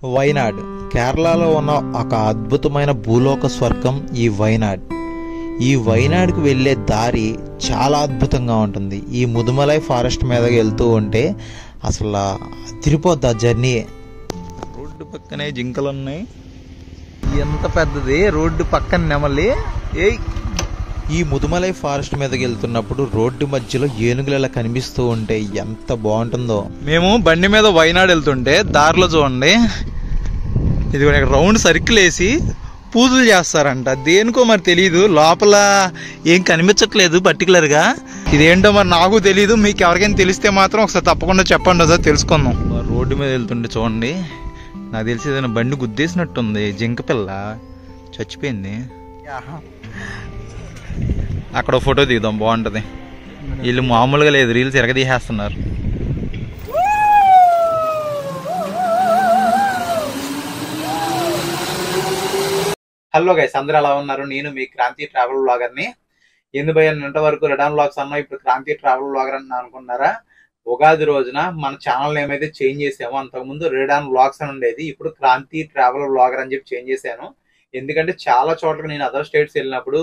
వైనాడ్ కేరళలో ఉన్న ఒక అద్భుతమైన భూలోక స్వర్గం ఈ వైనాడ్. ఈ వైనాడ్కి వెళ్ళే దారి చాలా అద్భుతంగా ఉంటుంది. ఈ ముదుమలై ఫారెస్ట్ మీదకి వెళ్తూ ఉంటే అసలు తిరిపోద్ది ఆ జర్నీ. రోడ్డు పక్కనే జింకలు ఉన్నాయి. ఎంత పెద్దది రోడ్డు పక్కన నెమలి. ఈ ముదుమలై ఫారెస్ట్ మీదకి వెళ్తున్నప్పుడు రోడ్డు మధ్యలో ఏనుగులు కనిపిస్తూ ఉంటే ఎంత బాగుంటుందో. మేము బండి మీద వైనాడ్ వెళ్తుంటే దారిలో చూడండి, ఇది రౌండ్ సర్కిల్ వేసి పూజలు చేస్తారంట. దేనికో మరి తెలియదు, లోపల ఏం కనిపించట్లేదు పర్టికులర్గా. ఇదేంటో మరి నాకు తెలియదు. మీకు ఎవరికైనా తెలిస్తే మాత్రం ఒకసారి తప్పకుండా చెప్పండి, ఒకసారి తెలుసుకుందాం. రోడ్డు మీద వెళ్తుంటే చూడండి, నాకు తెలిసి ఏదైనా బండి గుద్దేసినట్టుంది. జింక పిల్ల చచ్చిపోయింది. అక్కడ ఫోటో దిగుదాం, బాగుంటుంది. వీళ్ళు మామూలుగా లేదు, రీల్స్ ఎరగదీసేస్తున్నారు. హలో గైస్, అందరూ ఎలా ఉన్నారు? నేను మీ క్రాంతి ట్రావెల్ వ్లాగర్ని. ఎందుకు నిన్నటి వరకు రిటర్న్ వ్లాగ్స్ అన్నా, ఇప్పుడు క్రాంతి ట్రావెల్ వ్లాగర్ అని అనుకున్నారా? ఉగాది రోజున మన ఛానల్ ఏమైతే చేంజ్ చేసామో, అంతకుముందు రిటర్న్ వ్లాగ్స్ అని ఉండేది, ఇప్పుడు క్రాంతి ట్రావెల్ వ్లాగర్ అని చెప్పి చేంజ్ చేశాను. ఎందుకంటే చాలా చోట్ల నేను అదర్ స్టేట్స్ వెళ్ళినప్పుడు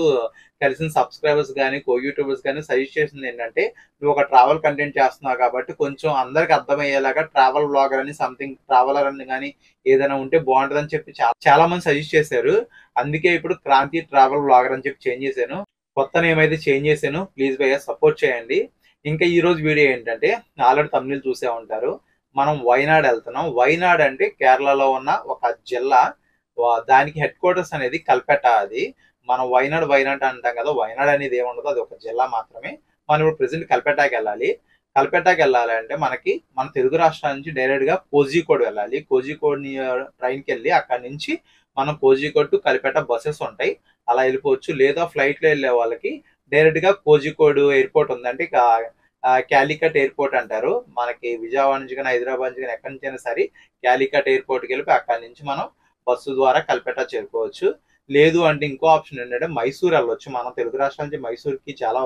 కలిసిన సబ్స్క్రైబర్స్ కానీ కో యూట్యూబర్స్ కానీ సజెస్ట్ చేసింది ఏంటంటే, నువ్వు ఒక ట్రావెల్ కంటెంట్ చేస్తున్నావు కాబట్టి కొంచెం అందరికి అర్థమయ్యేలాగా ట్రావెల్ వ్లాగర్ అని, సంథింగ్ ట్రావెలర్ అని కానీ ఏదైనా ఉంటే బాగుంటుందని చెప్పి చాలా మంది సజెస్ట్ చేశారు. అందుకే ఇప్పుడు క్రాంతి ట్రావెల్ వ్లాగర్ అని చెప్పి చేంజ్ చేశాను. కొత్త నేమ్ అయితే చేంజ్ చేశాను. ప్లీజ్ భయ్యా సపోర్ట్ చేయండి. ఇంకా ఈ రోజు వీడియో ఏంటంటే, ఆల్రెడీ తమిళ చూసే ఉంటారు, మనం వైనాడ్ వెళ్తున్నాం. వైనాడ్ అంటే కేరళలో ఉన్న ఒక జిల్లా. దానికి హెడ్ క్వార్టర్స్ అనేది కల్పెట్టా. అది మనం వైనాడ్ అంటాం కదా, వైనాడ్ అనేది ఏముండదు, అది ఒక జిల్లా మాత్రమే. మనం ఇప్పుడు ప్రెసెంట్ కల్పెట్టాకి వెళ్ళాలి. కల్పెట్టాకి వెళ్ళాలి అంటే మనకి మన తెలుగు రాష్ట్రాల నుంచి డైరెక్ట్ గా కోజికోడ్ వెళ్ళాలి. కోజికోడ్ ట్రైన్కి వెళ్ళి అక్కడ నుంచి మనం కోజికోడ్ టు కల్పెట్టా బస్సెస్ ఉంటాయి, అలా వెళ్ళిపోవచ్చు. లేదా ఫ్లైట్ లో వెళ్ళే వాళ్ళకి డైరెక్ట్ గా కోజికోడ్ ఎయిర్పోర్ట్ ఉందంటే క్యాలికట్ ఎయిర్పోర్ట్ అంటారు. మనకి విజయవాడ నుంచి కానీ హైదరాబాద్ నుంచి కానీ ఎక్కడి నుంచి అయినా సరే క్యాలికట్ ఎయిర్పోర్ట్కి వెళ్ళి అక్కడి నుంచి మనం బస్సు ద్వారా కల్పెట్టా చేరుకోవచ్చు. లేదు అంటే ఇంకో ఆప్షన్ ఏంటంటే మైసూర్ వెళ్ళొచ్చు. మనం తెలుగు రాష్ట్రాల నుంచి మైసూర్కి చాలా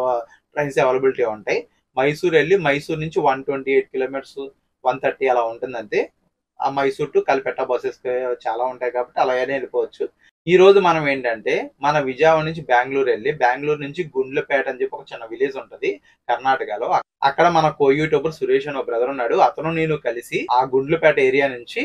ట్రైన్స్ అవైలబిలిటీ ఉంటాయి. మైసూర్ వెళ్ళి మైసూర్ నుంచి 128 కిలోమీటర్స్ 130 అలా ఉంటుంది అంతే. ఆ మైసూర్ టు కల్పెట్టా బస్సెస్ చాలా ఉంటాయి కాబట్టి అలాగే వెళ్ళిపోవచ్చు. ఈ రోజు మనం ఏంటంటే, మన విజయవాడ నుంచి బెంగళూరు వెళ్ళి, బెంగళూరు నుంచి గుండ్లపేట అని చెప్పి ఒక చిన్న విలేజ్ ఉంటుంది కర్ణాటకలో. అక్కడ మన కో యూట్యూబర్ సురేష్ అని ఒక బ్రదర్ ఉన్నాడు. అతను నేను కలిసి ఆ గుండ్లపేట ఏరియా నుంచి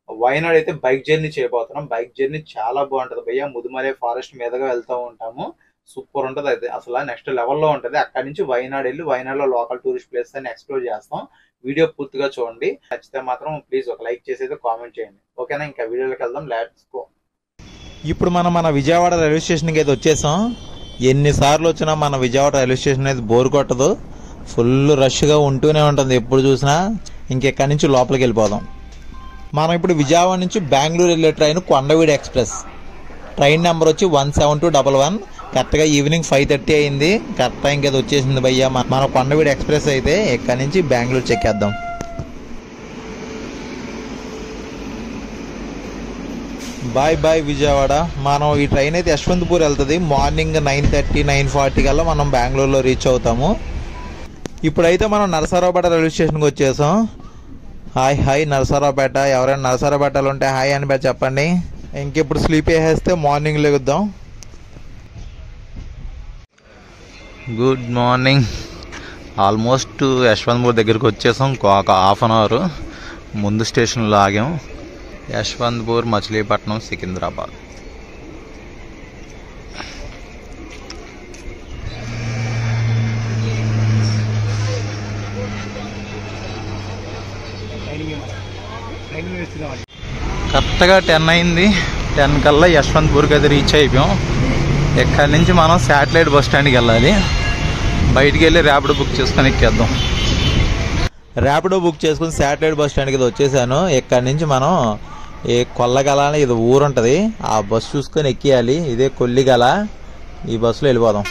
వైనాడ్ అయితే బైక్ జర్నీ చేయబోతున్నాం. బైక్ జర్నీ చాలా బాగుంటది భయ్య. ముదుమలై ఫారెస్ట్ మీదగా వెళ్తూ ఉంటాము. సూపర్ ఉంటది. అయితే అసలు నెక్స్ట్ లెవెల్లో ఉంటది. అక్కడి నుంచి వైనాడ్ వెళ్ళి వైనాడ్ లో లోకల్ టూరిస్ట్ ప్లేస్ అని ఎక్స్ప్లోర్ చేస్తాం. వీడియో పూర్తిగా చూడండి. నచ్చితే మాత్రం ప్లీజ్ ఒక లైక్ చేసి అయితే కామెంట్ చేయండి, ఓకేనా? ఇంకా వీడియోలోకి వెళ్దాం, లెట్స్ గో. ఇప్పుడు మనం మన విజయవాడ రైల్వే స్టేషన్కి అయితే వచ్చేసాం. ఎన్నిసార్లు వచ్చినా మన విజయవాడ రైల్వే స్టేషన్ అయితే బోర్ కొట్టదు. ఫుల్ రష్గా ఉంటూనే ఉంటుంది ఎప్పుడు చూసినా. ఇంకెక్కడి నుంచి లోపలికి వెళ్ళిపోదాం. మనం ఇప్పుడు విజయవాడ నుంచి బెంగళూరు వెళ్ళే train Kondaveedu express. Train number వచ్చి 17211. కరెక్ట్గా ఈవినింగ్ 5:30 అయింది. కరెక్ట్ టైంకి అయితే వచ్చేసింది భయ్య. మన కొండవీడు ఎక్స్ప్రెస్ అయితే ఎక్కడి నుంచి బెంగళూరు చెక్కేద్దాం. Bye bye Vijayawada. మనం ఈ ట్రైన్ అయితే యశ్వంతపూర్ వెళ్తుంది. మార్నింగ్ 9:30 9:40 కల్లా మనం బెంగళూరులో రీచ్ అవుతాము. ఇప్పుడైతే మనం నరసరావుపేట రైల్వే స్టేషన్కి వచ్చేసాం. Hi hi Narasaraopet. ఎవరైనా నరసరావుపేటలో ఉంటే హాయ్ అని చెప్పండి. ఇంకెప్పుడు స్లీప్ వేసేస్తే మార్నింగ్ లెగుద్దాం. Good morning. ఆల్మోస్ట్ యశ్వంతపూర్ దగ్గరికి వచ్చేసాం. ఒక హాఫ్ అన్ అవర్ ముందు స్టేషన్లో ఆగాం. యశ్వంతపూర్, మచిలీపట్నం, సికింద్రాబాద్. కరెక్ట్గా 10 అయింది. 10 కల్లా యశ్వంతపూర్కి అయితే రీచ్ అయిపోయాం. ఎక్కడి నుంచి మనం శాటిలైట్ బస్ స్టాండ్కి వెళ్ళాలి. బయటికి వెళ్ళి ర్యాపిడో బుక్ చేసుకొని ఎక్కేద్దాం. ర్యాపిడో బుక్ చేసుకుని శాటిలైట్ బస్ స్టాండ్కి అయితే వచ్చేసాను. ఎక్కడి నుంచి మనం కొల్లగల అని ఇది ఊరు ఉంటుంది, ఆ బస్సు చూసుకొని ఎక్కియాలి. ఇదే కొల్లిగల. ఈ బస్సులో వెళ్ళిపోదాం.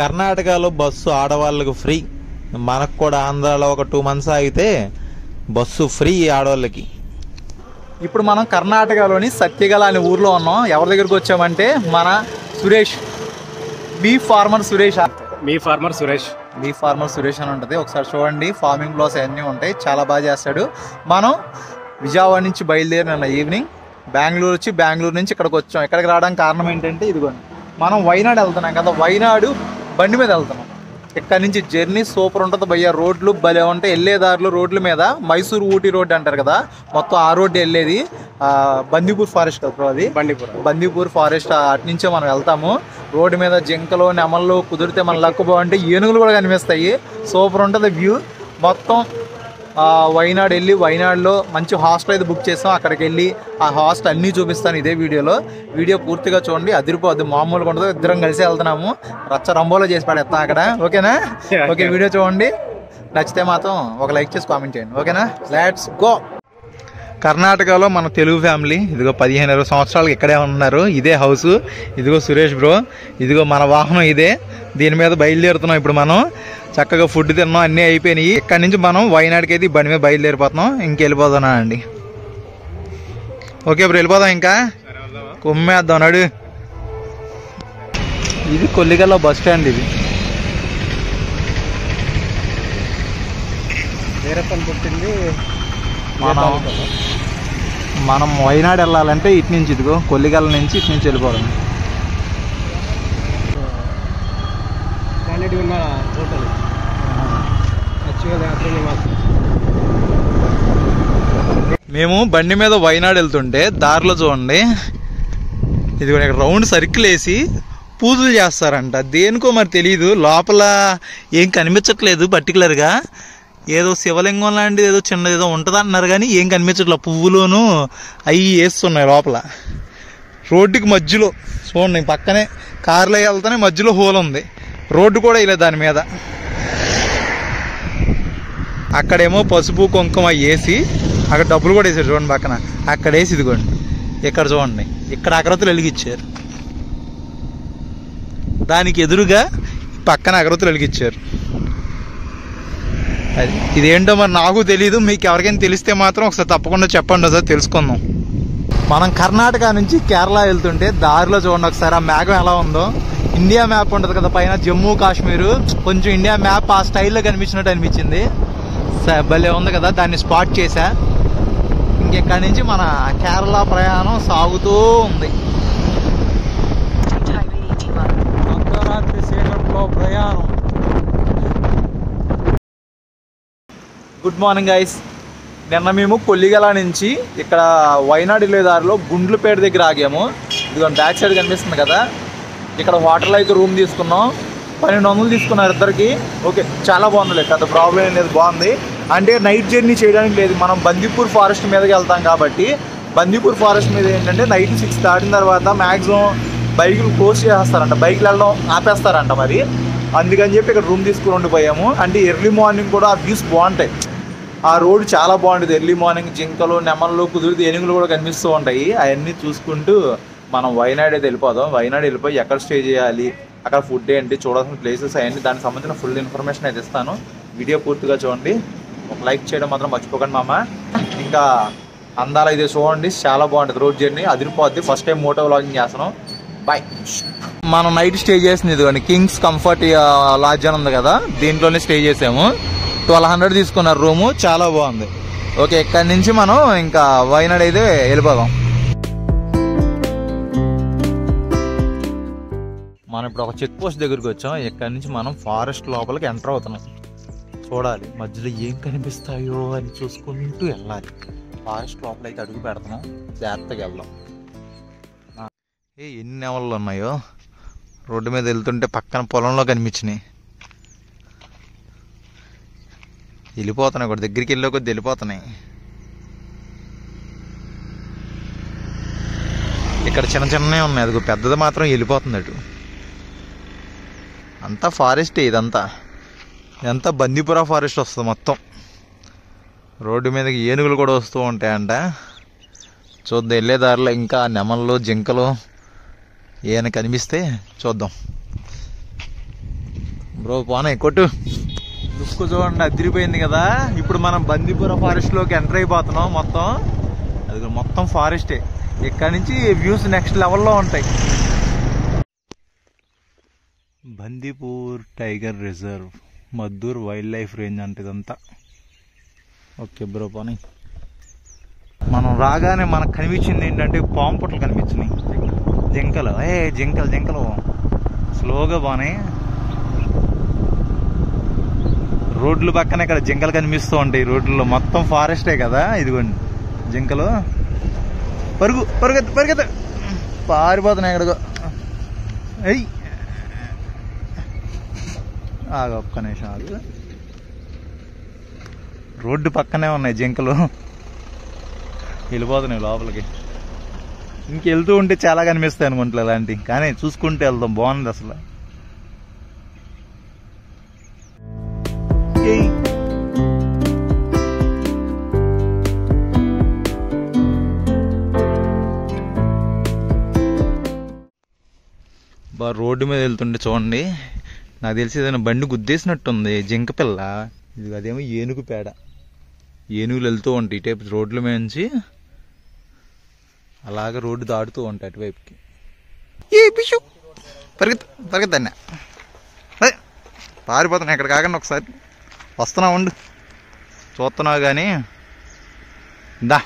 కర్ణాటకలో బస్సు ఆడవాళ్ళకు ఫ్రీ. మనకు కూడా ఆంధ్రాలో ఒక 2 months ఆగితే బస్సు ఫ్రీ ఆడవాళ్ళకి. ఇప్పుడు మనం కర్ణాటకలోని సత్యగల అనే ఊర్లో ఉన్నాం. ఎవరి దగ్గరకు వచ్చామంటే మన సురేష్, బీ ఫార్మర్ సురేష్ అని ఉంటుంది. ఒకసారి చూడండి, ఫార్మింగ్ బ్లాగ్స్ అన్నీ ఉంటాయి, చాలా బాగా చేస్తాడు. మనం విజయవాడ నుంచి బయలుదేరిన ఈవినింగ్ బెంగళూరు వచ్చి బెంగళూరు నుంచి ఇక్కడికి వచ్చాం. ఇక్కడికి రావడానికి కారణం ఏంటంటే ఇదిగోండి, మనం వైనాడు వెళ్తున్నాం కదా, వైనాడు బండి మీద వెళ్తున్నాం. ఇక్కడ నుంచి జర్నీ సూపర్ ఉంటుంది భయ్య. రోడ్లు భలే ఉంటాయి, వెళ్ళేదారులు రోడ్ల మీద మైసూరు ఊటీ రోడ్డు అంటారు కదా, మొత్తం ఆ రోడ్డు వెళ్ళేది బందీపూర్ ఫారెస్ట్ కదా, అది బందీపూర్ ఫారెస్ట్. అటు నుంచే మనం వెళ్తాము. రోడ్డు మీద జింకలు నెమళ్ళు, కుదిరితే మన లక్కు బాగుంటే ఏనుగులు కూడా కనిపిస్తాయి. సూపర్ ఉంటుంది వ్యూ. మొత్తం వైనాడు వెళ్ళి వైనాడులో మంచి హాస్టల్ అయితే బుక్ చేస్తాం. అక్కడికి వెళ్ళి ఆ హాస్టల్ అన్నీ చూపిస్తాను ఇదే వీడియోలో. వీడియో పూర్తిగా చూడండి, అదిరిపోద్ది, మామూలుగా ఉండదు. ఇద్దరం కలిసి వెళ్తున్నాము, రచ్చ రంబోలో చేసి పడేస్తాం అక్కడ. ఓకేనా? ఓకే, వీడియో చూడండి, నచ్చితే మాత్రం ఒక లైక్ చేసి కామెంట్ చేయండి. ఓకేనా? Let's go. కర్ణాటకలో మన తెలుగు ఫ్యామిలీ ఇదిగో 15-20 సంవత్సరాలు ఇక్కడే ఉన్నారు. ఇదే హౌస్. ఇదిగో సురేష్ బ్రో, ఇదిగో మన వాహనం ఇదే. దీని మీద బయలుదేరుతున్నాం ఇప్పుడు మనం. చక్కగా ఫుడ్ తిన్నాం, అన్నీ అయిపోయినాయి. ఇక్కడ నుంచి మనం వైనాడుకి అయితే బండి మీద బయలుదేరిపోతున్నాం. ఇంకెళ్ళిపోతున్నా అండి. ఓకే బ్రో, వెళ్ళిపోదాం. ఇంకా కొమ్మేద్దాం నాడు. ఇది కొల్లిగల్లో బస్ స్టాండ్. ఇది మనం వైనాడు వెళ్ళాలంటే ఇటు నుంచి, ఇదిగో కొల్లిగల్ల నుంచి ఇటు నుంచి వెళ్ళిపోవడం. మేము బండి మీద వైనాడు వెళ్తుంటే దారిలో చూడండి, ఇది రౌండ్ సర్కిల్ వేసి పూజలు చేస్తారంట. దేనికో మరి తెలియదు, లోపల ఏం కనిపించట్లేదు పర్టికులర్గా. ఏదో శివలింగం లాంటిది ఏదో చిన్నది ఏదో ఉంటుంది అంటున్నారు, కానీ ఏం కనిపించట్లేదు. పువ్వులోను అవి వేస్తున్నాయి లోపల. రోడ్డుకి మధ్యలో చూడండి, పక్కనే కార్లో వెళ్తానే మధ్యలో హోల్ ఉంది. రోడ్డు కూడా వేయలేదు దాని మీద. అక్కడేమో పసుపు కుంకుమ వేసి అక్కడ డబ్బులు కూడా వేసారు చూడండి పక్కన. అక్కడ వేసి ఇదిగోండి ఇక్కడ చూడండి, ఇక్కడ అగరత్తులు వెలిగించారు. దానికి ఎదురుగా పక్కన అగరత్తులు వెలిగించారు. అది ఇదేంటో మరి నాకు తెలీదు. మీకు ఎవరికైనా తెలిస్తే మాత్రం ఒకసారి తప్పకుండా చెప్పండి, ఒకసారి తెలుసుకుందాం. మనం కర్ణాటక నుంచి కేరళ వెళ్తుంటే దారిలో చూడండి ఒకసారి ఆ మేఘం ఎలా ఉందో. ఇండియా మ్యాప్ ఉంటుంది కదా పైన, జమ్మూ కాశ్మీరు, కొంచెం ఇండియా మ్యాప్ ఆ స్టైల్లో కనిపించినట్టు అనిపించింది. భలే ఉంది కదా, దాన్ని స్పాట్ చేశా. ఇంకెక్కడి నుంచి మన కేరళ ప్రయాణం సాగుతూ ఉంది. అర్ధరాత్రి చీకట్లో ప్రయాణం. Good morning guys. నిన్న మేము కొల్లిగల నుంచి ఇక్కడ వైనాడు వెళ్ళే దారిలో గుండ్లపేట దగ్గర ఆగాము. ఇదిగో బ్యాక్ సైడ్ కనిపిస్తుంది కదా, ఇక్కడ హోటల్లో అయితే రూమ్ తీసుకున్నాం. 1200 తీసుకున్నారు ఇద్దరికి. ఓకే, చాలా బాగుంది, పెద్ద ప్రాబ్లం ఏం లేదు, బాగుంది. అంటే నైట్ జర్నీ చేయడానికి లేదు, మనం బందీపూర్ ఫారెస్ట్ మీదకి వెళ్తాం కాబట్టి. బందీపూర్ ఫారెస్ట్ మీద ఏంటంటే నైట్ 6 దాటిన తర్వాత మ్యాక్సిమం బైకులు క్లోజ్ చేసేస్తారంట, బైకులు వెళ్ళడం ఆపేస్తారంట. మరి అందుకని చెప్పి ఇక్కడ రూమ్ తీసుకుని ఉండిపోయాము. అంటే ఎర్లీ మార్నింగ్ కూడా ఆ వ్యూస్ బాగుంటాయి, ఆ రోడ్ చాలా బాగుంటుంది. ఎర్లీ మార్నింగ్ జింకలు నెమళ్ళు కుదిరితే ఏనుగులు కూడా కనిపిస్తూ ఉంటాయి. అవన్నీ చూసుకుంటూ మనం వైనాడు అయితే వెళ్ళిపోదాం. వైనాడు వెళ్ళిపోయి ఎక్కడ స్టే చేయాలి, అక్కడ ఫుడ్ ఏంటి, చూడాల్సిన ప్లేసెస్ అవన్నీ దానికి సంబంధించిన ఫుల్ ఇన్ఫర్మేషన్ అయితే ఇస్తాను. వీడియో పూర్తిగా చూడండి, ఒక లైక్ చేయడం మాత్రం మర్చిపోకండి మామ. ఇంకా అందాలు అయితే చూడండి, చాలా బాగుంటుంది రోడ్ జర్నీ, అదిరిపోద్ది. ఫస్ట్ టైం మోటో వ్లాగింగ్ చేస్తున్నాం. బాయ్. మనం నైట్ స్టే చేసింది ఇదిగోండి కింగ్స్ కంఫర్ట్ లాడ్జ్ అని ఉంది కదా, దీంట్లోనే స్టే చేసాము. 1200 తీసుకున్నారు రూము, చాలా బాగుంది. ఓకే, ఇక్కడి నుంచి మనం ఇంకా వైనాడు అయితే వెళ్ళిపోదాం. మనం ఇప్పుడు ఒక చెక్ పోస్ట్ దగ్గరికి వచ్చాం. ఇక్కడి నుంచి మనం ఫారెస్ట్ లోపలికి ఎంటర్ అవుతున్నాం. చూడాలి మధ్యలో ఏం కనిపిస్తాయో అని చూసుకుంటూ వెళ్ళాలి. ఫారెస్ట్ లోపల అయితే అడుగు పెడుతున్నాం, జాగ్రత్తగా వెళ్దాం. ఎన్ని నెమళ్ళు ఉన్నాయో రోడ్డు మీద వెళ్తుంటే పక్కన పొలంలో కనిపించినాయి. వెళ్ళిపోతున్నాయి కూడా, దగ్గరికి వెళ్ళే కొద్ది వెళ్ళిపోతున్నాయి. ఇక్కడ చిన్న చిన్నవి ఉన్నాయి, అదిగో పెద్దది మాత్రం వెళ్ళిపోతుంది అటు. అంతా ఫారెస్టే, ఇదంతా బందీపురా ఫారెస్ట్ వస్తుంది మొత్తం. రోడ్డు మీదకి ఏనుగులు కూడా వస్తూ ఉంటాయంట. చూద్దాం వెళ్ళే దారిలో ఇంకా నెమళ్ళు జింకలు ఏమైనా కనిపిస్తే చూద్దాం. బ్రో పోనా కొట్టు. లుక్ చూడండి, అదిరిపోయింది కదా. ఇప్పుడు మనం బందీపుర ఫారెస్ట్లోకి ఎంటర్ అయిపోతున్నాం. అది మొత్తం ఫారెస్టే. ఇక్కడ నుంచి వ్యూస్ నెక్స్ట్ లెవెల్లో ఉంటాయి. Bandipur tiger reserve, Maddur wild life range అంటే ఇదంతా. ఓకే బ్రో పోనీ. మనం రాగానే మనకు కనిపించింది ఏంటంటే పాము పుట్టలు కనిపించినాయి, జింకలు. జింకలు స్లోగా బానే. రోడ్లు పక్కన ఇక్కడ జింకలు కనిపిస్తూ ఉంటాయి. రోడ్లలో మొత్తం ఫారెస్టే కదా. ఇదిగోండి జింకలు. పరిగెత్త పారిపోతున్నాయి ఎక్కడికో. ఒక్క నిమిషం ఆగు. రోడ్డు పక్కనే ఉన్నాయి జింకలు, వెళ్ళిపోతున్నాయి లోపలికి. ఇంకెళ్తూ ఉంటే చాలా కనిపిస్తాయి అనుకుంటా ఇలాంటివి, కానీ చూసుకుంటూ వెళ్తాం. బాగుంది అసలు. రోడ్డు మీద వెళ్తుంటే చూడండి, నాకు తెలిసి ఏదైనా బండి గుద్దేసినట్టుంది. జింక పిల్ల ఇది, అదేమో ఏనుగు పేడ. ఏనుగులు వెళ్తూ ఉంటాయి ఇటైపు రోడ్ల మీద నుంచి, అలాగే రోడ్డు దాటుతూ ఉంటాయి అటువైపుకి. పరిగెత్తన్నా పారిపోతున్నా ఇక్కడ కాకుండా. ఒకసారి వస్తున్నావు ఉండు, చూస్తున్నావు కానీ. దా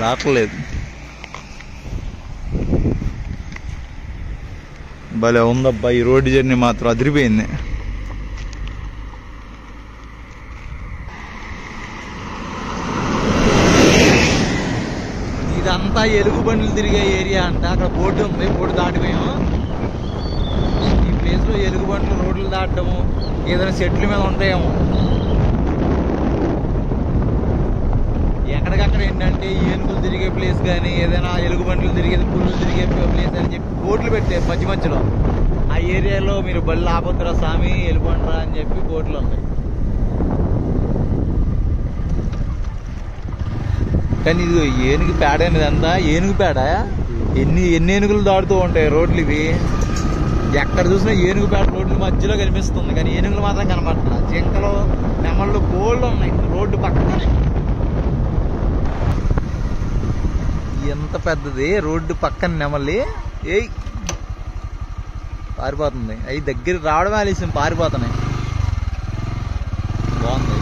రావట్లేదు. భలే ఉందబ్బా ఈ రోడ్డు జర్నీ మాత్రం, అదిరిపోయింది. ఇదంతా ఎలుగు బండ్లు తిరిగే ఏరియా అంట. అక్కడ బోర్డు ఉంది, బోర్డు దాటిపోయాము. ఈ ప్లేస్ లో ఎలుగు బండ్లు రోడ్లు దాటము, ఏదైనా చెట్ల మీద ఉంటాయేమో. ఎక్కడికక్కడ ఏంటంటే ఏనుగులు తిరిగే ప్లేస్ కానీ, ఏదైనా ఎలుగు బండ్లు తిరిగేది, పుల్లు తిరిగే ప్లేస్ అని చెప్పి బోర్డులు పెట్టారు మధ్య మధ్యలో. ఆ ఏరియాలో మీరు బళ్ళు ఆపొద్దురా స్వామి, వెళ్ళిపోండిరా అని చెప్పి బోర్డులు ఉన్నాయి. కానీ ఇది ఏనుగు పేడ అనేది అంతా ఏనుగు పేడ. ఎన్ని ఏనుగులు దాడుతూ ఉంటాయి రోడ్లు ఇవి. ఎక్కడ చూసినా ఏనుగు పేడ రోడ్ల మధ్యలో కనిపిస్తుంది, కానీ ఏనుగులు మాత్రం కనపడుతున్నాయి. జింకలు, నెమళ్ళు బోళ్ళు ఉన్నాయి రోడ్డు పక్కనే. ఎంత పెద్దది రోడ్డు పక్కన నెమలి. పారిపోతుంది. అవి దగ్గర రావడం ఆలస్యం, పారిపోతున్నాయి. బాగుంది.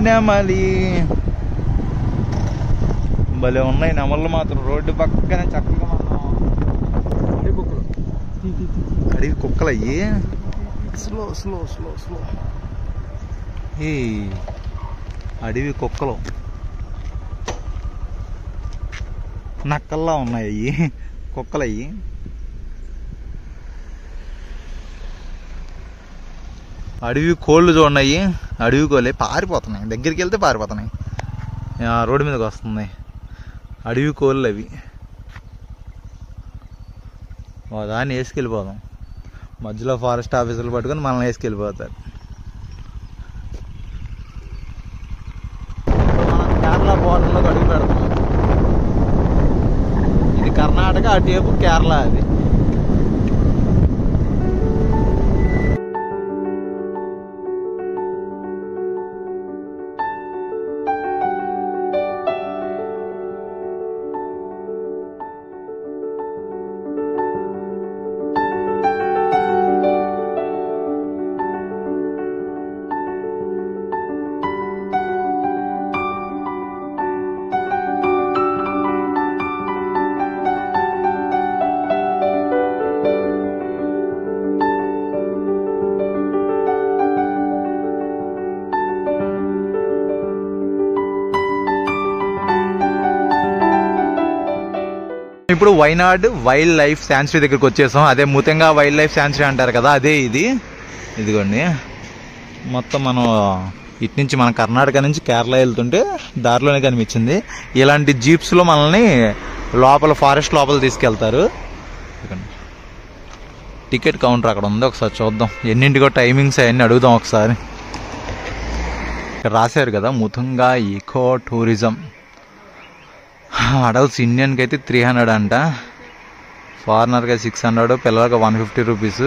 నెమలి భలే ఉన్నాయి నెమళ్ళు మాత్రం రోడ్డు పక్కన చక్కగా. అడవి కుక్కలు అయ్యి. Slow slow slow slow. అడవి కుక్కలు నక్కల్లా ఉన్నాయి అయ్యి, కుక్కలు అయ్యి. అడవి కోళ్ళు చూడన్నాయి, అడవి కోళ్ళే పారిపోతున్నాయి. దగ్గరికి వెళ్తే పారిపోతున్నాయి. రోడ్డు మీదకి వస్తుంది. అడవి కోళ్ళు అవి. దాన్ని వేసుకెళ్ళిపోదాం. మధ్యలో ఫారెస్ట్ ఆఫీసర్లు పట్టుకొని మనల్ని వేసుకెళ్ళిపోతారు. మనం కేరళ బోర్డర్లోకి అడుగు పెడతాం. ఇది కర్ణాటక, అటువైపు కేరళ. అది ఇప్పుడు వైనాడ్ వైల్డ్ లైఫ్ శాంచురీ దగ్గరికి వచ్చేసాం. అదే ముతంగా వైల్డ్ లైఫ్ శాంచురీ అంటారు కదా, అదే ఇది. ఇదిగోండి మొత్తం మనం ఇటు నుంచి మన కర్ణాటక నుంచి కేరళ వెళ్తుంటే దారిలోనే కనిపించింది. ఇలాంటి జీప్స్లో మనల్ని లోపల ఫారెస్ట్ లోపల తీసుకెళ్తారు. టికెట్ కౌంటర్ అక్కడ ఉంది, ఒకసారి చూద్దాం. ఎన్నింటికో టైమింగ్స్ అవన్నీ అడుగుదాం ఒకసారి. ఇక్కడ రాశారు కదా ముతంగా ఈకో టూరిజం. అడల్ట్స్ ఇండియన్కి అయితే 300 అంట, ఫారినర్కి 600, పిల్లలకి 150 rupees.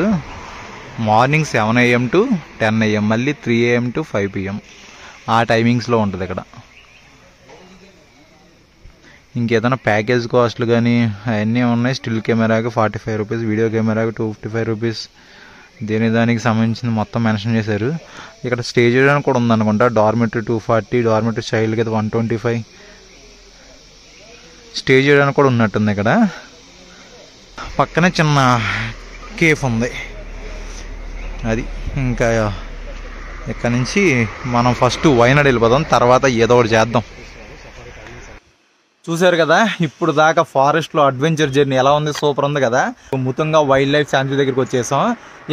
Morning 7 AM to 10 AM, మళ్ళీ 3 AM to 5 PM ఆ టైమింగ్స్లో ఉంటుంది ఇక్కడ. ఇంకేదైనా ప్యాకేజ్ కాస్ట్లు కానీ అవన్నీ ఉన్నాయి. స్టిల్ కెమెరాకి 45 రూపీస్, వీడియో కెమెరాకి 255 రూపీస్. దానికి సంబంధించింది మొత్తం మెన్షన్ చేశారు. ఇక్కడ స్టే చేయడానికి కూడా ఉందనుకుంటా. డార్మెటరీ 240, డార్మెటరీ చైల్డ్కి అయితే 125. స్టే చేయడానికి కూడా ఉన్నట్టుంది. ఇక్కడ పక్కనే చిన్న కేఫ్ ఉంది. అది ఇంకా ఇక్కడ నుంచి మనం ఫస్ట్ వైనాడ్ వెళ్ళిపోదాం, తర్వాత ఏదో ఒకటి చేద్దాం. చూసారు కదా ఇప్పుడు దాకా ఫారెస్ట్లో అడ్వెంచర్ జర్నీ ఎలా ఉంది, సూపర్ ఉంది కదా. ముతంగా వైల్డ్ లైఫ్ శాంచురీ దగ్గరికి వచ్చేసాం.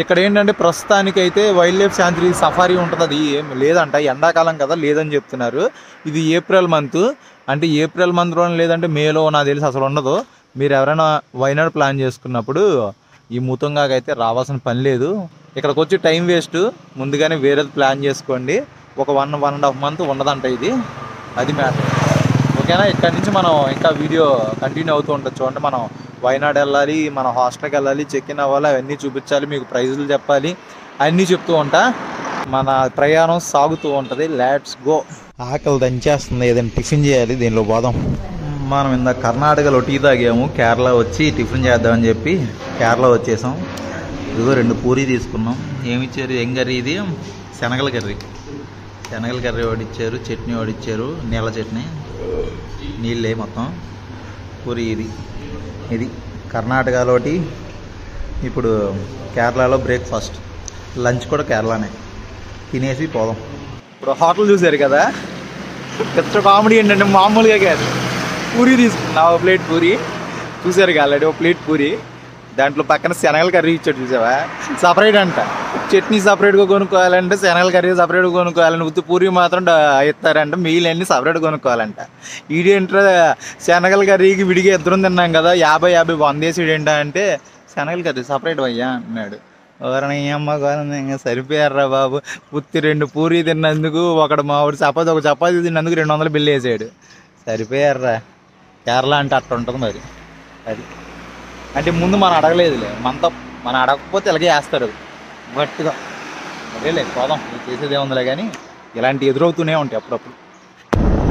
ఇక్కడ ఏంటంటే ప్రస్తుతానికైతే వైల్డ్ లైఫ్ శాంచురీ సఫారీ ఉంటుంది, అది ఏం లేదంట, ఎండాకాలం కదా లేదని చెప్తున్నారు. ఇది ఏప్రిల్ మంత్, అంటే ఏప్రిల్ మంత్లో లేదంటే మేలో నాకు తెలిసి అసలు ఉండదు. మీరు ఎవరైనా వైనాడ్ ప్లాన్ చేసుకున్నప్పుడు ఈ ముతంగాకి అయితే రావాల్సిన పని లేదు. ఇక్కడికి వచ్చి టైం వేస్ట్, ముందుగానే వేరేది ప్లాన్ చేసుకోండి. ఒక 1.5 month ఉండదంట ఇది, అది మ్యాటర్. ఓకేనా, ఇక్కడ నుంచి మనం ఇంకా వీడియో కంటిన్యూ అవుతూ ఉండొచ్చు. అంటే మనం వైనాడ్ వెళ్ళాలి, మన హాస్టల్కి వెళ్ళాలి, చెక్ ఇన్ అవ్వాలి, అవన్నీ చూపించాలి, మీకు ప్రైజులు చెప్పాలి, అన్నీ చెప్తూ ఉంటా. మన ప్రయాణం సాగుతూ ఉంటుంది. Let's go. ఆకలి దంచేస్తుంది, ఏదైనా టిఫిన్ చేయాలి, దీనిలో పోదాం. మనం ఇంత కర్ణాటకలో టీ తాగాము, కేరళ వచ్చి టిఫిన్ చేద్దామని చెప్పి కేరళ వచ్చేసాం. ఇదిగో 2 పూరీ తీసుకున్నాం. ఏమిచ్చారు, ఏం కర్రీ ఇది? శనగల కర్రీ. శనగల కర్రీ వడిచ్చారు, చట్నీ వడిచ్చారు, నీళ్ళ చట్నీ, నీళ్ళే మొత్తం. పూరి ఇది కర్ణాటకలోటి. ఇప్పుడు కేరళలో బ్రేక్ఫాస్ట్, లంచ్ కూడా కేరళనే. తినేసి పోదాం. ఇప్పుడు హోటల్ చూసారు కదా, పెద్ద కామెడీ ఏంటంటే మామూలుగా కాదు, పూరి తీసుకున్నా, ఒక ప్లేట్ పూరి చూసారు కదా ఆల్రెడీ, ఒక ప్లేట్ పూరి, దాంట్లో పక్కన శనగల కర్రీ ఇచ్చాడు చూసావా, సపరేట్ అంట. చట్నీ సపరేట్గా కొనుక్కోవాలంటే, శనగల కర్రీ సపరేట్గా కొనుక్కోవాలంటే, ఉత్తి పూరి మాత్రం ఇస్తారంట, మిగిలినన్నీ సపరేట్గా కొనుక్కోవాలంట. ఈడేంటో శనగల కర్రీకి విడిగా ఇద్దరం తిన్నాం కదా, 50 100 వేసి ఏంటంటే శనగల కర్రీ సపరేట్ అయ్యా అన్నాడు. ఎవరైనా అమ్మ ఇంకా సరిపోయారా బాబు, ఉత్తి 2 పూరి తిన్నందుకు ఒకడు ఒక చపాతి తిన్నందుకు 200 బిల్లు వేసాడు. సరిపోయారా. కేరళ అంటే అట్లా ఉంటుంది మరి. అది అంటే ముందు మనం అడగలేదులే, మనం అడగకపోతే ఇలాగే వేస్తారు గట్టిగా. అదేలే పోదాం, చేసేదే ఉందిలే. కానీ ఇలాంటి ఎదురవుతూనే ఉంటాయి అప్పుడప్పుడు.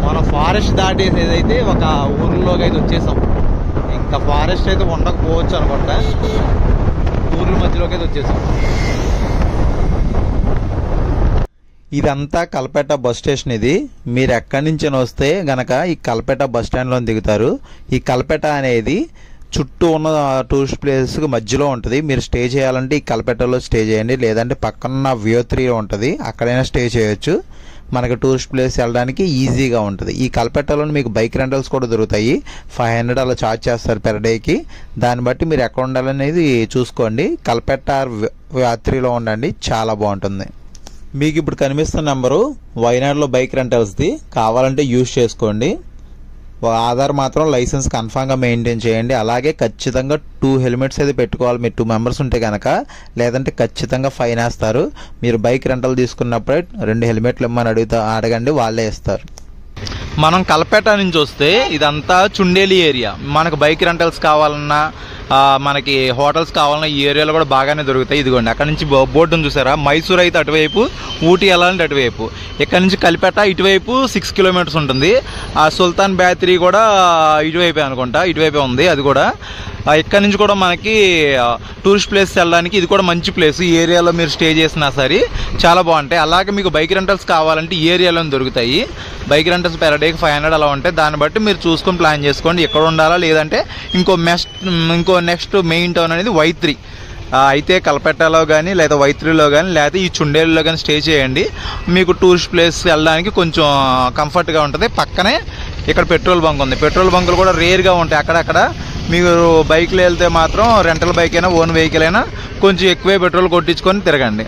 మనం ఫారెస్ట్ దాటేసేదైతే ఒక ఊర్లోకి అయితే వచ్చేసాం. ఇంకా ఫారెస్ట్ అయితే ఉండకపోవచ్చు అనుకుంటా, ఊర్ల మధ్యలోకి అయితే వచ్చేసాం. ఇదంతా కల్పేట బస్ స్టేషన్. ఇది మీరు ఎక్కడి నుంచి వస్తే గనక ఈ కల్పేట బస్ స్టాండ్లో దిగుతారు. ఈ కల్పేట అనేది చుట్టూ ఉన్న టూరిస్ట్ ప్లేసెస్కి మధ్యలో ఉంటుంది. మీరు స్టే చేయాలంటే ఈ కల్పేటలో స్టే చేయండి, లేదంటే పక్కన వ్యూ3 ఉంటుంది, అక్కడైనా స్టే చేయొచ్చు. మనకి టూరిస్ట్ ప్లేస్ వెళ్ళడానికి ఈజీగా ఉంటుంది. ఈ కల్పేటలో మీకు బైక్ రెంటల్స్ కూడా దొరుకుతాయి. 500 అలా ఛార్జ్ చేస్తారు పెర్ డేకి. దాన్ని బట్టి మీరు ఎక్కడ ఉండాలనేది చూసుకోండి. కల్పేట వ్యూ3లో ఉండండి, చాలా బాగుంటుంది. మీకు ఇప్పుడు కనిపిస్తున్న నెంబరు వైనాడ్లో బైక్ రెంటల్స్ది, కావాలంటే యూజ్ చేసుకోండి. ఆధార్ మాత్రం లైసెన్స్ కన్ఫామ్గా మెయింటైన్ చేయండి. అలాగే ఖచ్చితంగా 2 హెల్మెట్స్ అయితే పెట్టుకోవాలి. మీరు 2 మెంబర్స్ ఉంటే కనుక, లేదంటే ఖచ్చితంగా ఫైన్ వేస్తారు. మీరు బైక్ రెంటల్ తీసుకున్నప్పుడే 2 హెల్మెట్లు ఇమ్మని అడగండి, వాళ్ళే ఇస్తారు. మనం కల్పేట నుంచి వస్తే ఇదంతా చుండేలి ఏరియా. మనకు బైక్ రెంటల్స్ కావాలన్నా, మనకి హోటల్స్ కావాలన్నా ఈ ఏరియాలో కూడా బాగానే దొరుకుతాయి. ఇదిగోండి అక్కడ నుంచి బోర్డును చూసారా, మైసూర్ అయితే అటువైపు, ఊటీ వెళ్ళాలంటే అటువైపు. ఇక్కడ నుంచి కల్పేట ఇటువైపు 6 kilometers ఉంటుంది. ఆ సుల్తాన్ బ్యాటరీ కూడా ఇటువైపే అనుకుంటా, ఇటువైపే ఉంది అది కూడా. ఇక్కడ నుంచి కూడా మనకి టూరిస్ట్ ప్లేస్ వెళ్ళడానికి ఇది కూడా మంచి ప్లేస్. ఈ ఏరియాలో మీరు స్టే చేసినా సరే చాలా బాగుంటాయి. అలాగే మీకు బైక్ రెంటల్స్ కావాలంటే ఈ ఏరియాలోనే దొరుకుతాయి. బైక్ రెంటల్స్ పెర్ డేకి 500 అలా ఉంటాయి. దాన్ని బట్టి మీరు చూసుకొని ప్లాన్ చేసుకోండి ఎక్కడ ఉండాలా. లేదంటే ఇంకో నెక్స్ట్ మెయిన్ టౌన్ అనేది Y3. అయితే కల్పేటలో కానీ, లేదా Y3లో కానీ, లేకపోతే ఈ చుండేలులో కానీ స్టే చేయండి. మీకు టూరిస్ట్ ప్లేస్ వెళ్ళడానికి కొంచెం కంఫర్ట్గా ఉంటుంది. పక్కనే ఇక్కడ పెట్రోల్ బంక్ ఉంది. పెట్రోల్ బంకులు కూడా రేర్గా ఉంటాయి అక్కడక్కడ. మీరు బైక్లో వెళ్తే మాత్రం రెంటల్ బైక్ అయినా ఓన్ వెహికల్ అయినా కొంచెం ఎక్కువే పెట్రోల్ కొట్టించుకొని తిరగండి,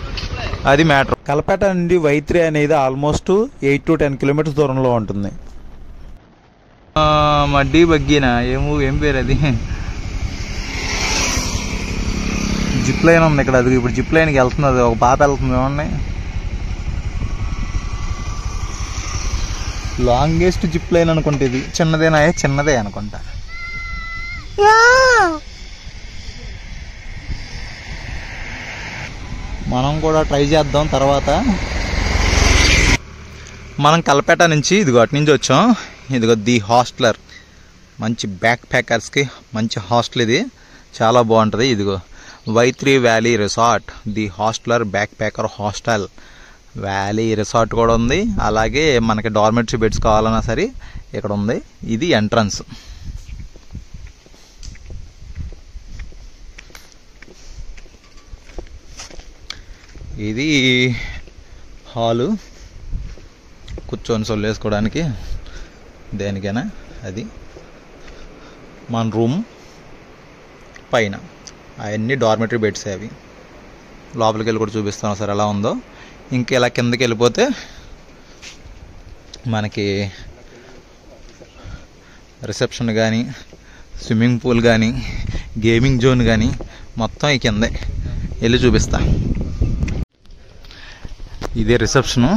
అది మ్యాటర్. కల్పేట నుండి Y3 అనేది ఆల్మోస్ట్ 8 to 10 kilometers దూరంలో ఉంటుంది. మడ్డీ బగ్గీనా ఏం పేరు అది, జిప్ లైన్ ఉంది ఇక్కడ. అది ఇప్పుడు జిప్ లైన్కి వెళ్తున్నది, ఒక పాప వెళ్తుంది ఏమన్నా. లాంగెస్ట్ జిప్ లైన్ అనుకుంటే ఇది. చిన్నదే అనుకుంటా. మనం కూడా ట్రై చేద్దాం తర్వాత. మనం కల్పేట నుంచి ఇదిగో అటు నుంచి వచ్చాం. ఇదిగో ది హాస్టలర్, మంచి బ్యాక్ ప్యాకర్స్కి మంచి హాస్టల్ ఇది, చాలా బాగుంటుంది. ఇదిగో Vythiri valley resort, the hosteller backpacker hostel valley resort కూడా ఉంది. అలాగే మనకి డార్మెటరీ బెడ్స్ కావాలన్నా సరే ఇక్కడ ఉంది. ఇది ఎంట్రన్స్. ఇది హాలు, కూర్చొని సొల్లేసుకోవడానికి దేనికైనా. అది మన రూమ్ పైన అవన్నీ డార్మెటరీ బెడ్స్ అవి. లోపలికి వెళ్ళి కూడా చూపిస్తాను సార్ ఎలా ఉందో. ఇంకా ఇలా కిందకి వెళ్ళిపోతే మనకి రిసెప్షన్ కానీ, స్విమ్మింగ్ పూల్ కానీ, గేమింగ్ జోన్ కానీ మొత్తం ఈ కిందే వెళ్ళి చూపిస్తా. ఇదే రిసెప్షను.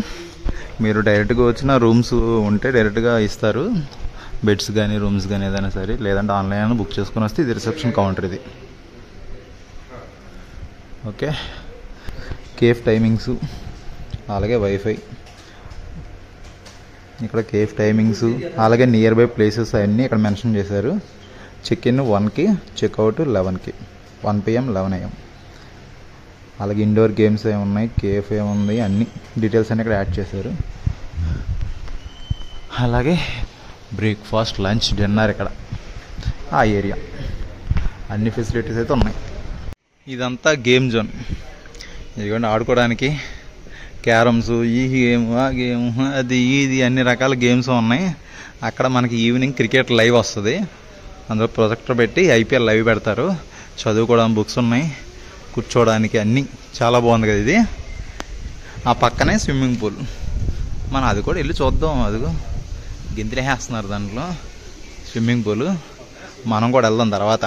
మీరు డైరెక్ట్గా వచ్చిన రూమ్స్ ఉంటే డైరెక్ట్గా ఇస్తారు, బెడ్స్ కానీ రూమ్స్ కానీ ఏదైనా సరే. లేదంటే ఆన్లైన్ బుక్ చేసుకుని వస్తే ఇది రిసెప్షన్ కౌంటర్ ఇది. ఓకే, కేఫ్ టైమింగ్స్, అలాగే వైఫై, ఇక్కడ కేఫ్ టైమింగ్స్, అలాగే నియర్ బై ప్లేసెస్ అవన్నీ ఇక్కడ మెన్షన్ చేశారు. చెక్-ఇన్ 1కి, చెక్అవుట్ 11కి, 1 PM 11 AM. అలాగే ఇండోర్ గేమ్స్ ఏమున్నాయి, కేఫ్ ఏముంది, అన్ని డీటెయిల్స్ అన్నీ ఇక్కడ యాడ్ చేశారు. అలాగే బ్రేక్ఫాస్ట్, లంచ్, డిన్నర్ ఇక్కడ ఆ ఏరియా అన్ని ఫెసిలిటీస్ అయితే ఉన్నాయి. ఇదంతా గేమ్ జోన్. ఇదిగోండి ఆడుకోవడానికి క్యారమ్స్, ఈ గేమ్ ఆ గేమ్ అది ఇది అన్ని రకాల గేమ్స్ ఉన్నాయి. అక్కడ మనకి ఈవినింగ్ క్రికెట్ లైవ్ వస్తుంది. అందులో ప్రొజెక్టర్ పెట్టి IPL లైవ్ పెడతారు. చదువుకోవడానికి బుక్స్ ఉన్నాయి, కూర్చోవడానికి అన్నీ చాలా బాగుంది కదా ఇది. ఆ పక్కనే స్విమ్మింగ్ పూల్. మనం అది కూడా వెళ్ళి చూద్దాం. అదిగో గింతలే వేస్తున్నారు దాంట్లో స్విమ్మింగ్ పూల్. మనం కూడా వెళ్దాం తర్వాత.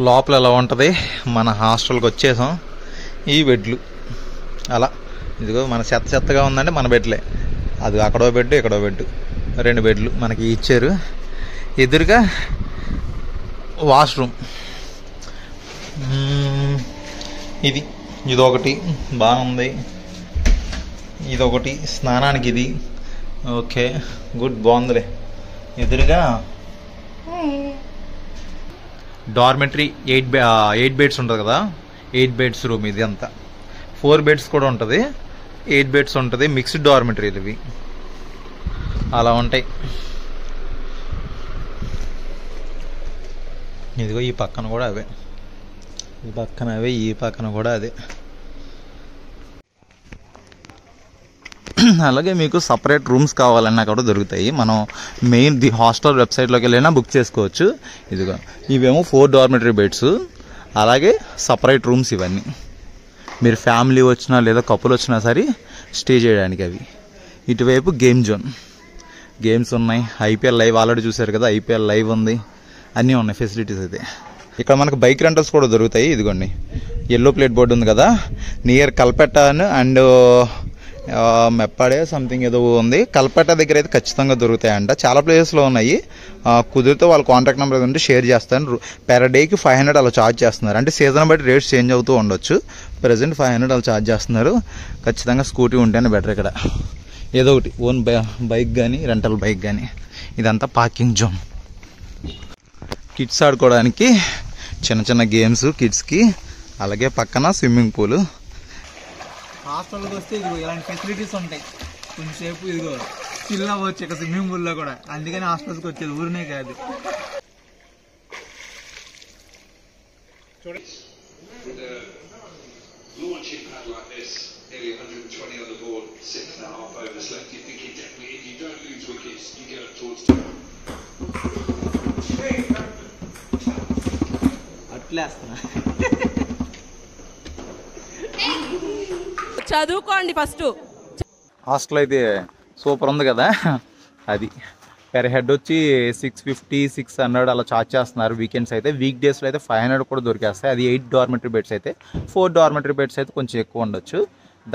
లోపల ఎలా ఉంటుంది, మన హాస్టల్కి వచ్చేసాం. ఈ బెడ్లు అలా ఇదిగో మన చెత్తగా ఉందంటే మన బెడ్లే. అది అక్కడో బెడ్ ఇక్కడో బెడ్, 2 బెడ్లు మనకి ఇచ్చారు. ఎదురుగా వాష్రూమ్. ఇదొకటి బాగుంది, ఇదొకటి స్నానానికి ఇది. ఓకే గుడ్, బాగుందిలే. ఎదురుగా డార్మెటరీ 8 బెడ్స్ ఉంటుంది కదా, 8 బెడ్స్ రూమ్ ఇది అంతా. 4 బెడ్స్ కూడా ఉంటుంది, 8 బెడ్స్ ఉంటుంది. మిక్స్డ్ డార్మెటరీలు ఇవి అలా ఉంటాయి. ఇదిగో ఈ పక్కన కూడా అవే, ఈ పక్కన అవే, ఈ పక్కన కూడా అదే. అలాగే మీకు సపరేట్ రూమ్స్ కావాలన్నా కూడా దొరుకుతాయి. మనం మెయిన్ ది హాస్టల్ వెబ్సైట్లోకి వెళ్ళినా బుక్ చేసుకోవచ్చు. ఇదిగో ఇవేమో 4 డార్మెటరీ బెడ్స్, అలాగే సపరేట్ రూమ్స్ ఇవన్నీ. మీరు ఫ్యామిలీ వచ్చినా లేదా కపుల్ వచ్చినా సరే స్టే చేయడానికి అవి. ఇటువైపు గేమ్ జోన్, గేమ్స్ ఉన్నాయి. IPL లైవ్ ఆల్రెడీ చూశారు కదా, IPL లైవ్ ఉంది, అన్నీ ఉన్నాయి ఫెసిలిటీస్ అయితే. ఇక్కడ మనకు బైక్ రెంటల్స్ కూడా దొరుకుతాయి. ఇదిగోండి ఎల్లో ప్లేట్ బోర్డు ఉంది కదా, నియర్ కల్పేట అండ్ మెప్పాడే సంథింగ్ ఏదో ఉంది. కల్పేట దగ్గర అయితే ఖచ్చితంగా దొరుకుతాయంట. చాలా ప్లేసెస్లో ఉన్నాయి. కుదిరితే వాళ్ళ కాంటాక్ట్ నెంబర్ ఉంటే షేర్ చేస్తాను. పెర్ డేకి 500 అలా ఛార్జ్ చేస్తున్నారు. అంటే సీజన్ బట్టి రేట్స్ చేంజ్ అవుతూ ఉండొచ్చు. ప్రజెంట్ 500 అలా ఛార్జ్ చేస్తున్నారు. ఖచ్చితంగా స్కూటీ ఉంటేనే బెటర్. ఇక్కడ ఏదో ఒకటి ఓన్ బైక్ కానీ రెంటల్ బైక్ కానీ. ఇదంతా పార్కింగ్ జోన్. కిడ్స్ ఆడుకోవడానికి చిన్న చిన్న గేమ్స్ కిడ్స్కి, అలాగే పక్కన స్విమ్మింగ్ పూల్. హాస్టల్కి వస్తే ఇదిగో ఇలాంటి ఫెసిలిటీస్ ఉంటాయి. కొంచెంసేపు ఇదిగో చిల్ అవ్వచ్చు ఇక్కడ స్విమ్మింగ్ పూల్లో కూడా. అందుకని హాస్టల్స్కి వచ్చేది, ఊరినే కాదు. అట్లేస్తున్నా. చదువుకోండి ఫస్ట్. హాస్టల్ అయితే సూపర్ ఉంది కదా. అది పెర్ హెడ్ వచ్చి 650, 600 అలా ఛార్జ్ చేస్తున్నారు వీకెండ్స్ అయితే. వీక్ డేస్లో అయితే 500 కూడా దొరికేస్తాయి. అది 8 డార్మెటరీ బెడ్స్ అయితే. 4 డార్మెటరీ బెడ్స్ అయితే కొంచెం ఎక్కువ ఉండొచ్చు.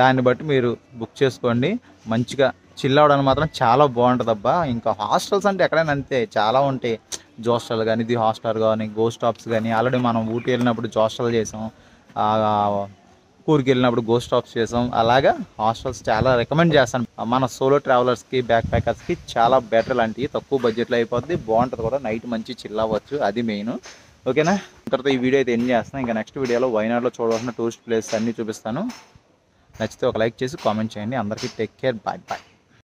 దాన్ని బట్టి మీరు బుక్ చేసుకోండి. మంచిగా చిల్ అవ్వడానికి మాత్రం చాలా బాగుంటుంది అబ్బా. ఇంకా హాస్టల్స్ అంటే ఎక్కడైనా అంతే, చాలా ఉంటాయి. జోస్టల్ కానీ, ది హాస్టల్ కానీ, గోస్ట్ స్టాప్స్ కానీ, ఆల్రెడీ మనం ఊటీ వెళ్ళినప్పుడు జోస్టల్ చేసాం, కూర్కి వెళ్ళినప్పుడు గోస్ట్ స్టాప్స్ చేసాం. అలాగా హాస్టల్స్ చాలా రికమెండ్ చేస్తాను మన సోలో ట్రావెలర్స్కి, బ్యాక్ ప్యాకర్స్కి. చాలా బెటర్ లాంటివి, తక్కువ బడ్జెట్లో అయిపోద్ది, బాగుంటుంది కూడా. నైట్ మంచి చిల్ అవ్వచ్చు, అది మెయిన్. ఓకేనా, తర్వాత ఈ వీడియో అయితే ఎండ్ చేస్తాను. ఇంకా నెక్స్ట్ వీడియోలో వైనాడ్లో చూడవలసిన టూరిస్ట్ ప్లేసెస్ అన్నీ చూపిస్తాను. నచ్చితే ఒక లైక్ చేసి కామెంట్ చేయండి. అందరికీ టేక్ కేర్, బాయ్ బాయ్.